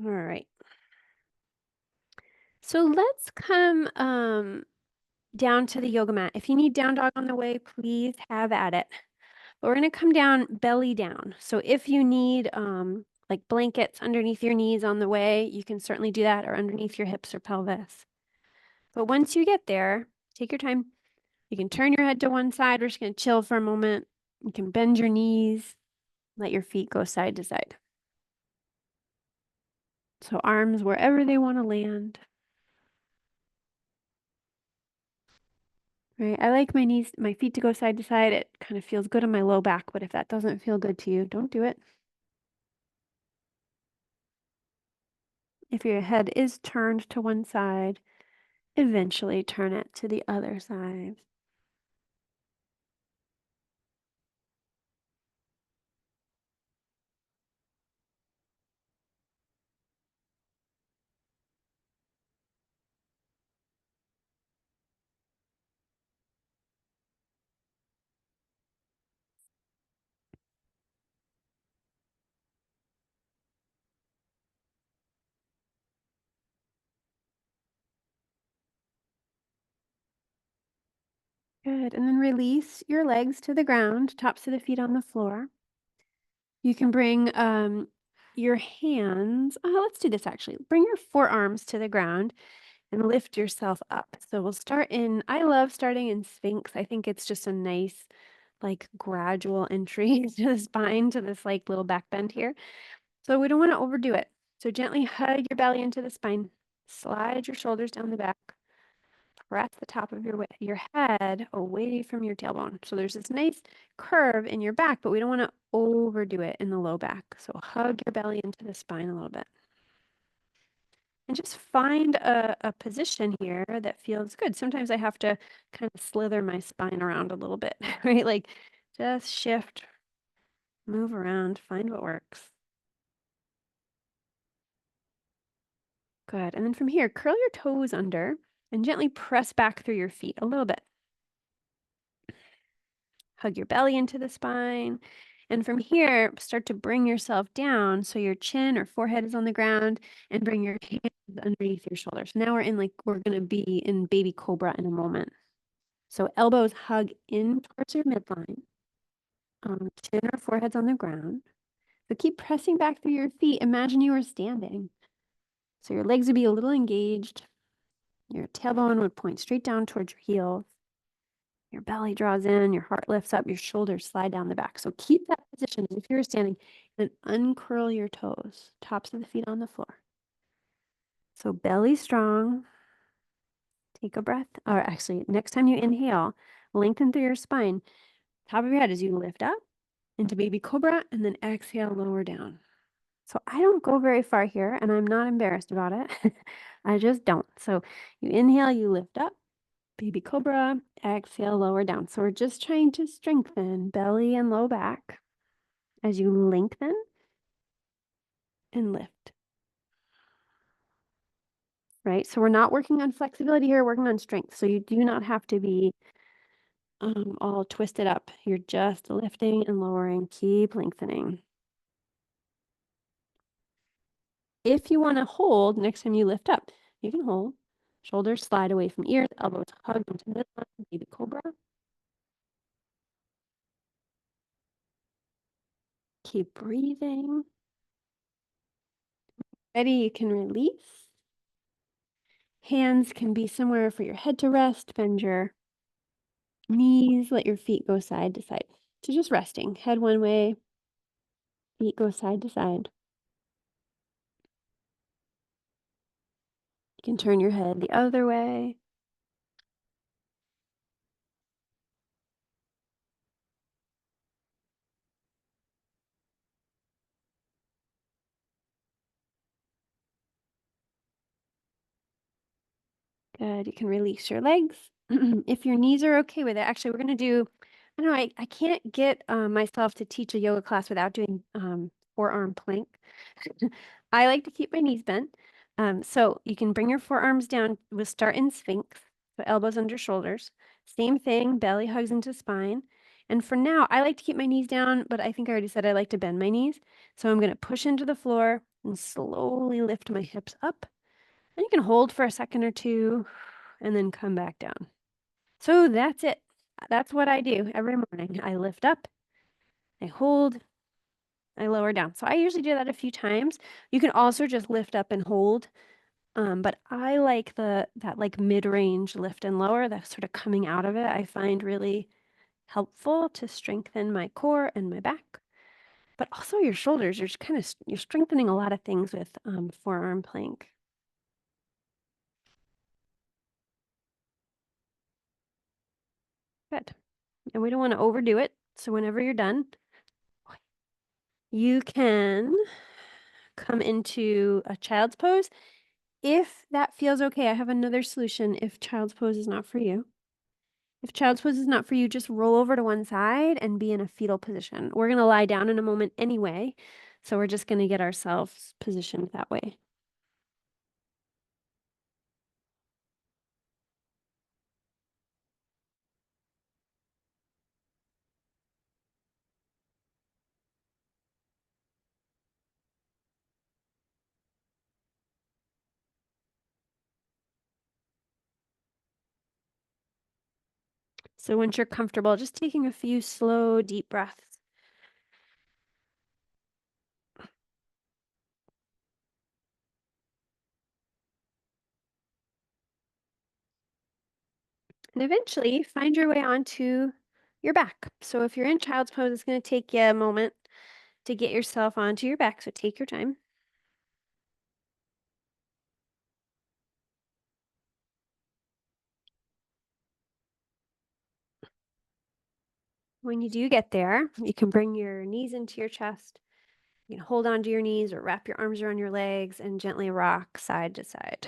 All right. So let's come down to the yoga mat. If you need down dog on the way, please have at it. But we're going to come down belly down. So if you need like blankets underneath your knees on the way, you can certainly do that, or underneath your hips or pelvis. But once you get there, take your time. You can turn your head to one side. We're just going to chill for a moment. You can bend your knees, let your feet go side to side. So arms wherever they want to land. Right. I like my feet to go side to side. It kind of feels good on my low back, but if that doesn't feel good to you, don't do it. If your head is turned to one side, eventually turn it to the other side. Good. And then release your legs to the ground, tops of the feet on the floor. You can bring your hands. Let's do this actually. Bring your forearms to the ground and lift yourself up. So we'll start in, I love starting in Sphinx. I think it's just a nice, like, gradual entry to the spine, to this like little back bend here. So we don't want to overdo it. So gently hug your belly into the spine. Slide your shoulders down the back. Press the top of your head away from your tailbone. So there's this nice curve in your back, but we don't want to overdo it in the low back. So hug your belly into the spine a little bit. And just find a position here that feels good. Sometimes I have to kind of slither my spine around a little bit, right? Like just shift, move around, find what works. Good. And then from here, curl your toes under and gently press back through your feet a little bit. Hug your belly into the spine. And from here, start to bring yourself down so your chin or forehead is on the ground, and bring your hands underneath your shoulders. Now we're going to be in baby cobra in a moment. So elbows hug in towards your midline. Chin or forehead's on the ground. So keep pressing back through your feet. Imagine you were standing. So your legs would be a little engaged. Your tailbone would point straight down towards your heels. Your belly draws in, your heart lifts up, your shoulders slide down the back. So keep that position as if you were standing, and uncurl your toes, tops of the feet on the floor. So belly strong. Take a breath. Or actually, next time you inhale, lengthen through your spine. Top of your head as you lift up into baby cobra, and then exhale, lower down. So I don't go very far here, and I'm not embarrassed about it. I just don't. So you inhale, you lift up. Baby cobra, exhale, lower down. So we're just trying to strengthen belly and low back as you lengthen and lift. Right? So we're not working on flexibility here, we're working on strength. So you do not have to be all twisted up. You're just lifting and lowering. Keep lengthening. If you want to hold, next time you lift up, you can hold. Shoulders slide away from ears, elbows hug into midline, baby cobra. Keep breathing. Ready, you can release. Hands can be somewhere for your head to rest. Bend your knees, let your feet go side to side. So just resting, head one way, Feet go side to side. You can turn your head the other way. Good. You can release your legs. If your knees are okay with it, actually, we're going to do, I don't know, I can't get myself to teach a yoga class without doing forearm plank. I like to keep my knees bent. So you can bring your forearms down. We'll start in Sphinx, so elbows under shoulders. Same thing, belly hugs into spine. And for now, I like to keep my knees down, but I think I already said I like to bend my knees. So I'm going to push into the floor and slowly lift my hips up. And you can hold for a second or two and then come back down. So that's it. That's what I do every morning. I lift up, I hold, I lower down. So I usually do that a few times. You can also just lift up and hold. But I like that like mid-range lift and lower, that sort of coming out of it, I find really helpful to strengthen my core and my back. But also your shoulders, you're just kind of you're strengthening a lot of things with forearm plank. Good. And we don't want to overdo it. So whenever you're done, you can come into a child's pose. If that feels okay, I have another solution if child's pose is not for you. If child's pose is not for you, just roll over to one side and be in a fetal position. We're going to lie down in a moment anyway, so we're just going to get ourselves positioned that way. So once you're comfortable, just taking a few slow, deep breaths. And eventually find your way onto your back. So if you're in child's pose, it's going to take you a moment to get yourself onto your back. So take your time. When you do get there, you can bring your knees into your chest. You can hold onto your knees or wrap your arms around your legs and gently rock side to side.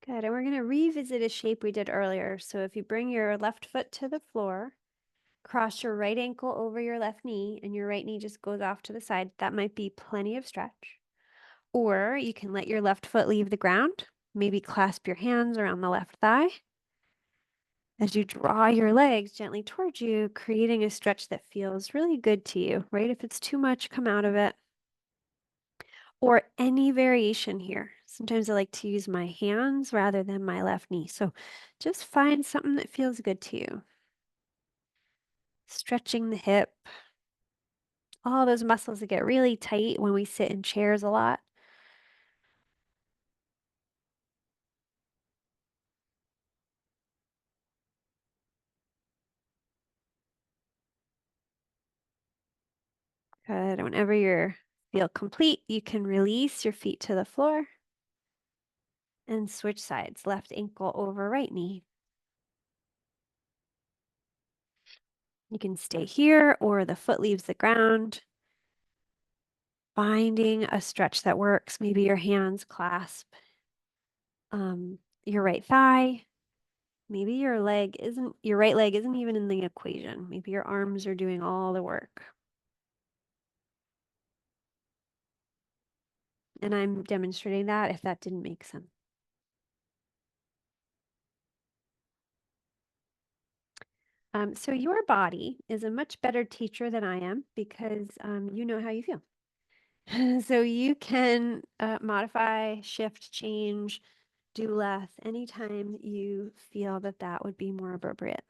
Good. And we're going to revisit a shape we did earlier. So if you bring your left foot to the floor, cross your right ankle over your left knee, and your right knee just goes off to the side, that might be plenty of stretch. Or you can let your left foot leave the ground. Maybe clasp your hands around the left thigh. As you draw your legs gently towards you, creating a stretch that feels really good to you, right? If it's too much, come out of it. Or any variation here. Sometimes I like to use my hands rather than my left knee. So just find something that feels good to you. Stretching the hip, all those muscles that get really tight when we sit in chairs a lot. Good. Whenever you feel complete, you can release your feet to the floor and switch sides. Left ankle over right knee. You can stay here or the foot leaves the ground. Finding a stretch that works. Maybe your hands clasp your right thigh. Maybe your right leg isn't even in the equation. Maybe your arms are doing all the work. And I'm demonstrating that if that didn't make sense. So your body is a much better teacher than I am because you know how you feel. So you can modify, shift, change, do less anytime you feel that that would be more appropriate.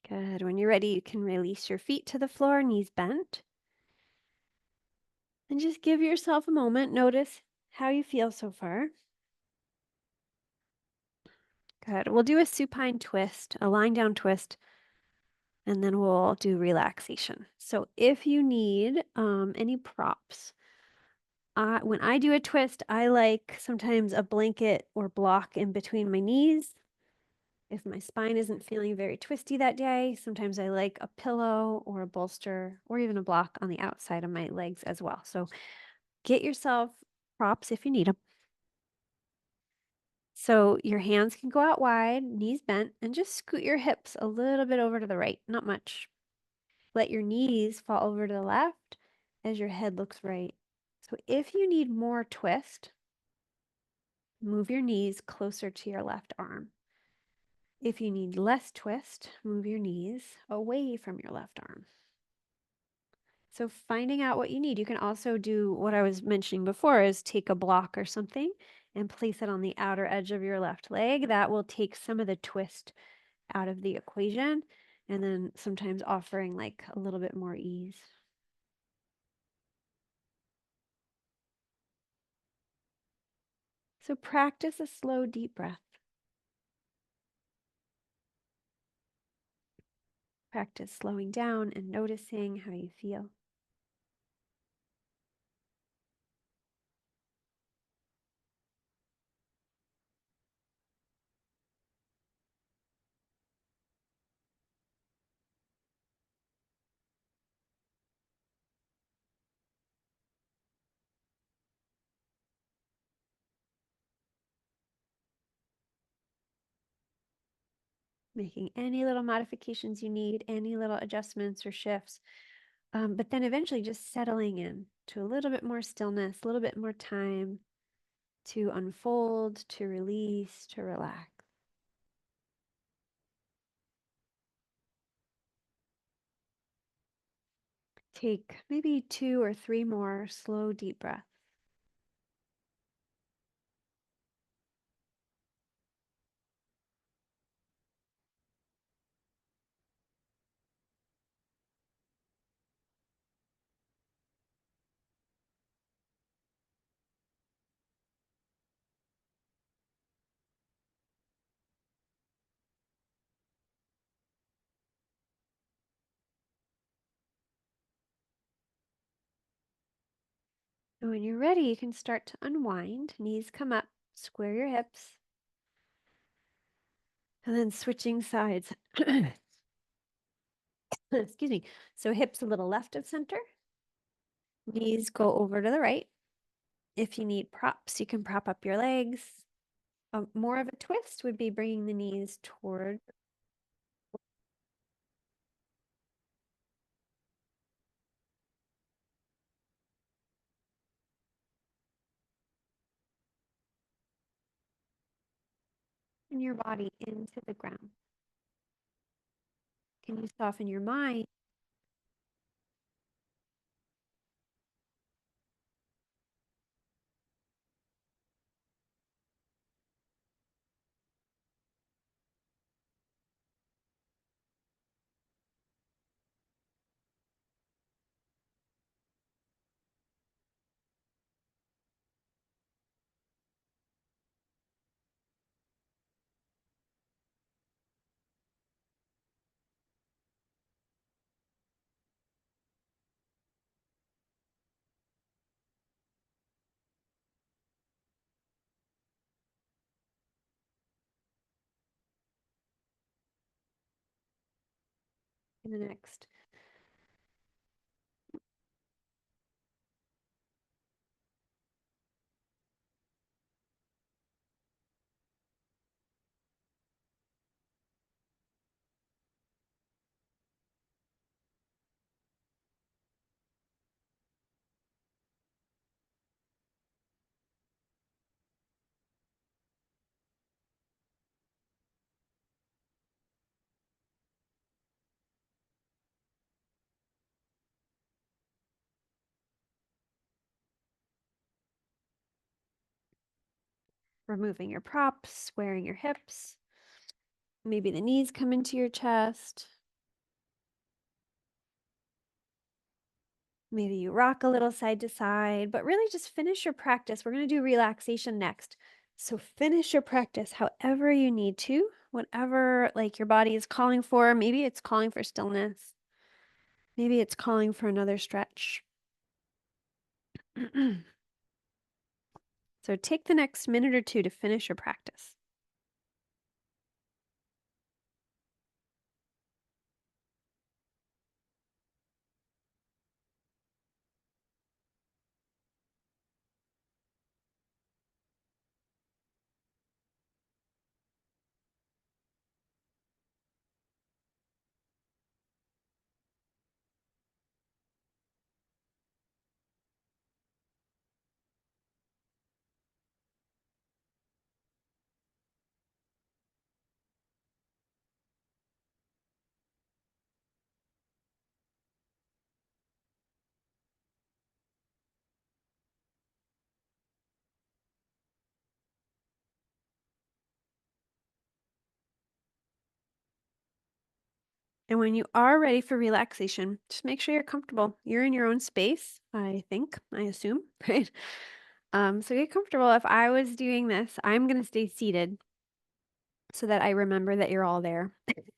Good. When you're ready, you can release your feet to the floor, knees bent. And just give yourself a moment. Notice how you feel so far. Good. We'll do a supine twist, a lying down twist, and then we'll do relaxation. So if you need any props, when I do a twist, I like sometimes a blanket or block in between my knees. If my spine isn't feeling very twisty that day, sometimes I like a pillow or a bolster or even a block on the outside of my legs as well. So get yourself props if you need them. So your hands can go out wide, knees bent, and just scoot your hips a little bit over to the right, not much. Let your knees fall over to the left as your head looks right. So if you need more twist, move your knees closer to your left arm. If you need less twist, move your knees away from your left arm. So finding out what you need, you can also do what I was mentioning before is take a block or something and place it on the outer edge of your left leg. That will take some of the twist out of the equation and then sometimes offering like a little bit more ease. So practice a slow, deep breath. Practice slowing down and noticing how you feel. Making any little modifications you need, any little adjustments or shifts, but then eventually just settling in to a little bit more stillness, a little bit more time to unfold, to release, to relax. Take maybe 2 or 3 more slow, deep breaths. And when you're ready, you can start to unwind. Knees come up, square your hips, and then switching sides. Excuse me. So hips a little left of center, knees go over to the right. If you need props, you can prop up your legs. More of a twist would be bringing the knees toward your body into the ground. Can you soften your mind? In the next. removing your props, squaring your hips. Maybe the knees come into your chest. Maybe you rock a little side to side, but really just finish your practice. We're going to do relaxation next. So finish your practice however you need to, whatever like your body is calling for. Maybe it's calling for stillness. Maybe it's calling for another stretch. So take the next minute or two to finish your practice. And when you are ready for relaxation, just make sure you're comfortable. You're in your own space, I think, I assume, right? So get comfortable. If I was doing this, I'm going to stay seated so that I remember that you're all there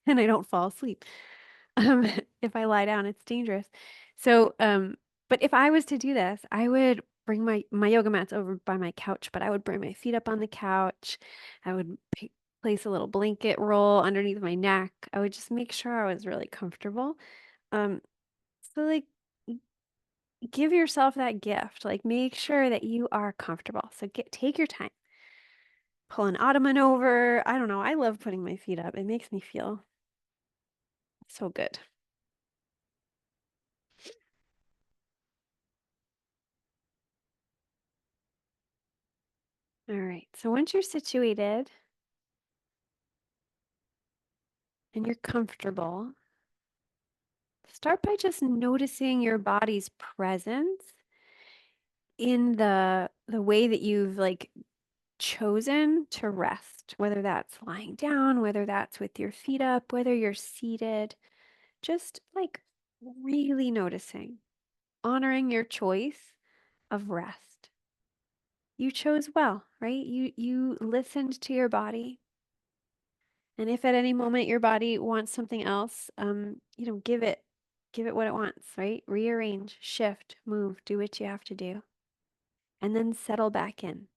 and I don't fall asleep. Um, if I lie down, it's dangerous. So, but if I was to do this, I would bring my yoga mats over by my couch, but I would bring my feet up on the couch. I would place a little blanket roll underneath my neck. I would just make sure I was really comfortable. Um, so like give yourself that gift. Like make sure that you are comfortable. So take your time. Pull an ottoman over. I don't know. I love putting my feet up. It makes me feel so good. All right. So once you're situated and you're comfortable, start by just noticing your body's presence in the way that you've like chosen to rest, whether that's lying down, whether that's with your feet up, whether you're seated, just like really noticing, honoring your choice of rest. You chose well, right? You listened to your body. And if at any moment your body wants something else, give it what it wants, right? Rearrange, shift, move, do what you have to do, and then settle back in.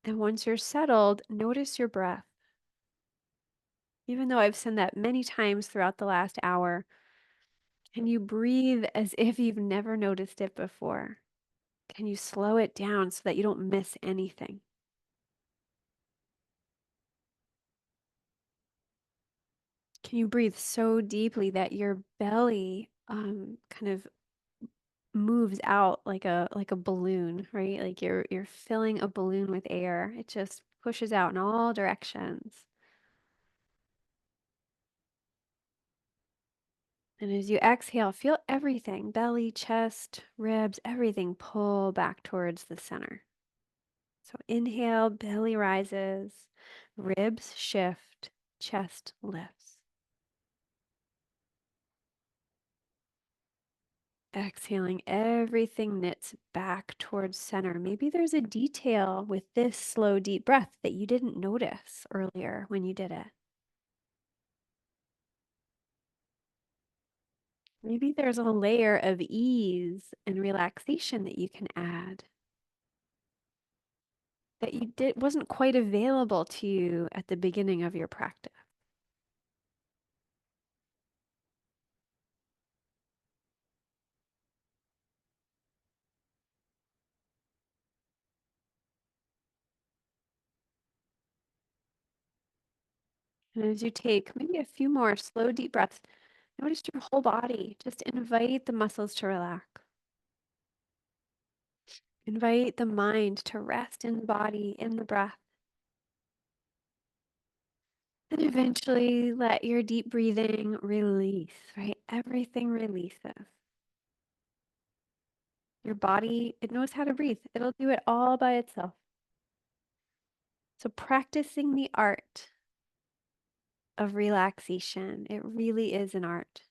And once you're settled, notice your breath. Even though I've said that many times throughout the last hour, can you breathe as if you've never noticed it before? Can you slow it down so that you don't miss anything? Can you breathe so deeply that your belly kind of moves out like a balloon, right? Like you're filling a balloon with air. It just pushes out in all directions. And as you exhale, feel everything, belly, chest, ribs, everything pull back towards the center. So inhale, belly rises, ribs shift, chest lifts. Exhaling, everything knits back towards center. Maybe there's a detail with this slow, deep breath that you didn't notice earlier when you did it. Maybe there's a layer of ease and relaxation that you can add that you did wasn't quite available to you at the beginning of your practice. And as you take maybe a few more slow, deep breaths, notice your whole body. Just invite the muscles to relax. Invite the mind to rest in the body, in the breath. And eventually let your deep breathing release, right? Everything releases. Your body, it knows how to breathe. It'll do it all by itself. So practicing the art of relaxation, it really is an art.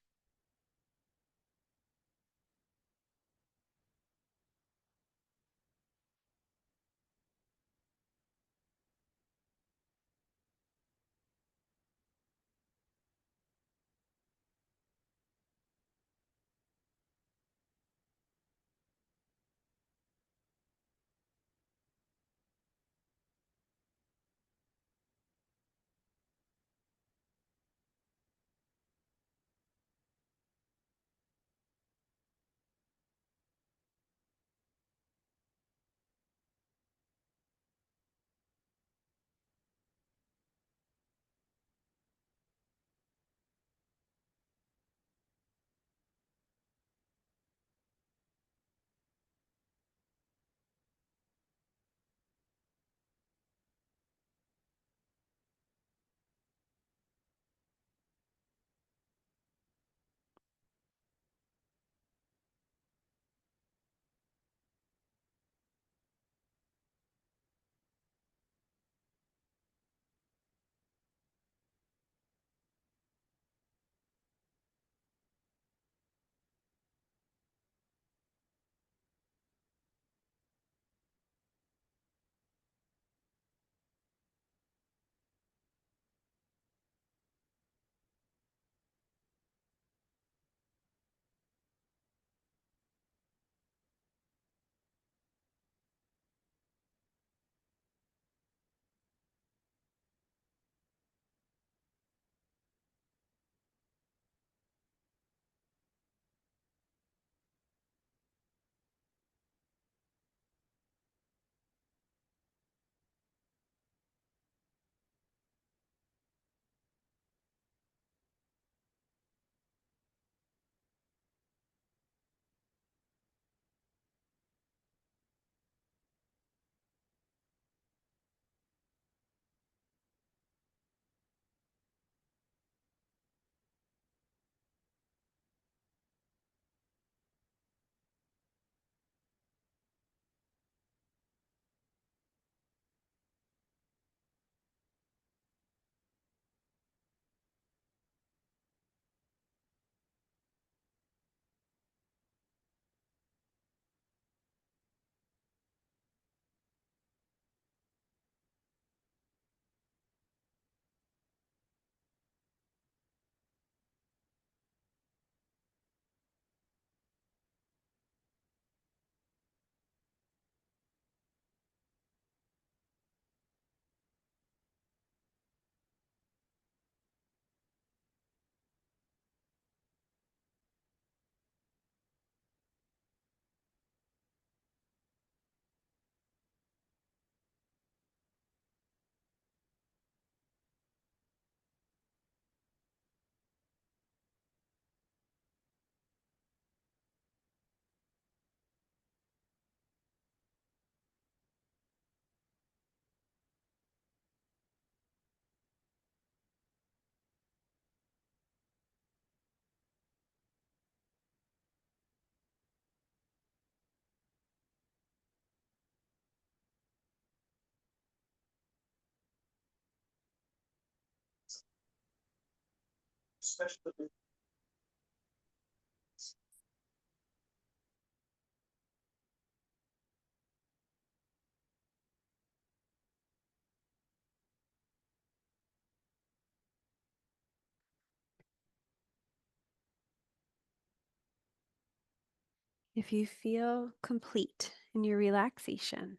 If you feel complete in your relaxation,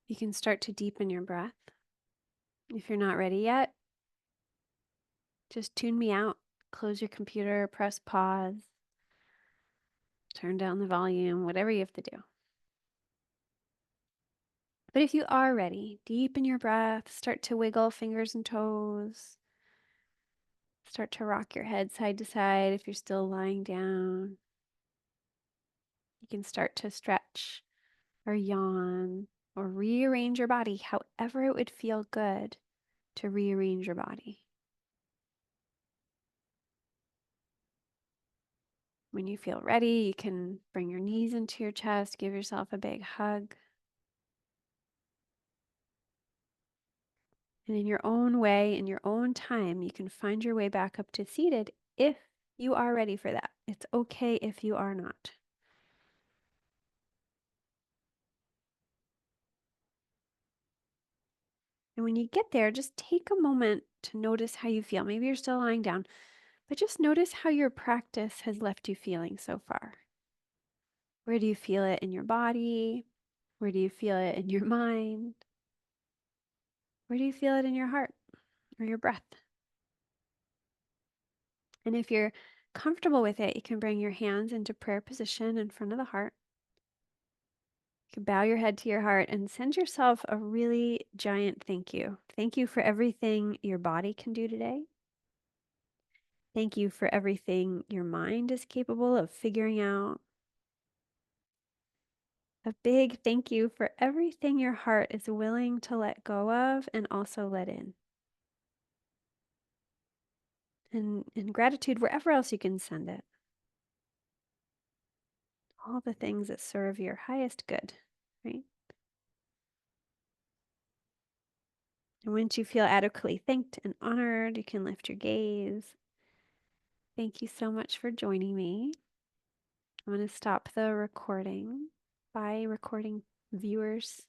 you can start to deepen your breath. If you're not ready yet, just tune me out. Close your computer, press pause, turn down the volume, whatever you have to do. But if you are ready, deepen your breath, start to wiggle fingers and toes. Start to rock your head side to side if you're still lying down. You can start to stretch or yawn or rearrange your body however it would feel good to rearrange your body. When you feel ready, you can bring your knees into your chest, give yourself a big hug. And in your own way, in your own time, you can find your way back up to seated if you are ready for that. It's okay if you are not. And when you get there, just take a moment to notice how you feel. Maybe you're still lying down, but just notice how your practice has left you feeling so far. Where do you feel it in your body? Where do you feel it in your mind? Where do you feel it in your heart or your breath? And if you're comfortable with it, you can bring your hands into prayer position in front of the heart. You can bow your head to your heart and send yourself a really giant thank you. Thank you for everything your body can do today. Thank you for everything your mind is capable of figuring out. A big thank you for everything your heart is willing to let go of and also let in. And gratitude wherever else you can send it. All the things that serve your highest good, right? And once you feel adequately thanked and honored, you can lift your gaze. Thank you so much for joining me. I'm going to stop the recording. Bye, recording viewers.